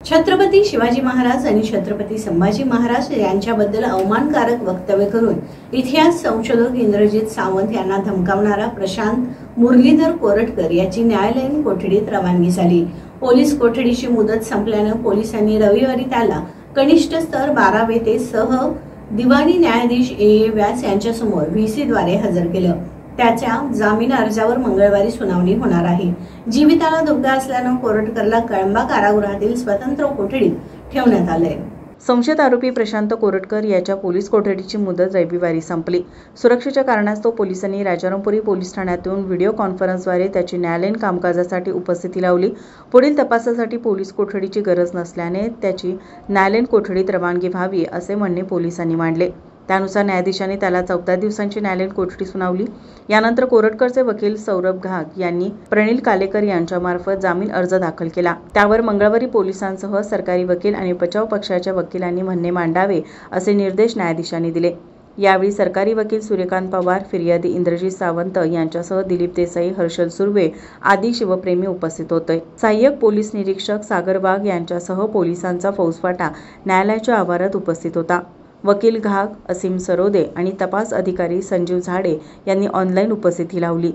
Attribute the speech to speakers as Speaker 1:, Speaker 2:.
Speaker 1: छत्रपती शिवाजी महाराज आणि छत्रपती संभाजी महाराज यांच्याबद्दल अवमानकारक वक्तव्य करून इतिहास संशोधक इंद्रजित सावंत यांना धमकावणारा प्रशांत मुरलीधर कोरटकर याची न्यायालयीन कोठडीत रवानगी झाली। पोलीस कोठडीची मुदत संपल्याने पोलिसांनी रविवारी त्याला कनिष्ठ स्तर 12 ते सह दिवाणी न्यायाधीश ए व्यास यांच्यासमोर व्हीसीद्वारे हजर केलं। त्याच्या जामीन अर्जावर मंगळवारी सुनावणी होणार आहे। जीविताला धोका असल्याने कोरटकरला कळंबा कारागृहातील स्वतंत्र कोठडीत ठेवण्यात आले।
Speaker 2: संशयित आरोपी प्रशांत कोरटकर याच्या पोलीस कोठडीची मुदत रविवारी संपली। सुरक्षेच्या कारणास्तव पोलिसांनी राजारामपुरी पोलीस ठाण्यातून व्हिडिओ कॉन्फरन्सद्वारे त्याची न्यायालयीन कामकाजासाठी उपस्थिती लावली। पुढील तपासासाठी पोलीस कोठडीची गरज नसल्याने त्याची न्यायालयीन कोठडीत रवानगी व्हावी असे म्हणणे पोलिसांनी मांडले। त्यानुसार न्यायाधीशांनी त्याला 14 दिवसांची न्यायालयीन कोठडी सुनावली। यानंतर कोरटकरचे वकील सौरभ घाग यांनी प्रणील कालेकर यांच्यामार्फत जामीन अर्ज दाखल केला। त्यावर मंगळवारी पोलिसांसह सरकारी वकील आणि बचाव पक्षाच्या वकिलांनी म्हणणे मांडावे असे निर्देश न्यायाधीशांनी दिले। यावेळी सरकारी वकील सूर्यकांत पवार, फिर्यादी इंद्रजित सावंत यांच्यासह दिलीप देसाई, हर्षल सुर्वे आदी शिवप्रेमी उपस्थित होते। सहाय्यक पोलीस निरीक्षक सागर वाघ यांच्यासह पोलिसांचा फौजफाटा न्यायालयाच्या आवारात उपस्थित होता। वकील घाग, असीम सरोदे आणि तपास अधिकारी संजीव झाडे यांनी ऑनलाईन उपस्थिती लावली।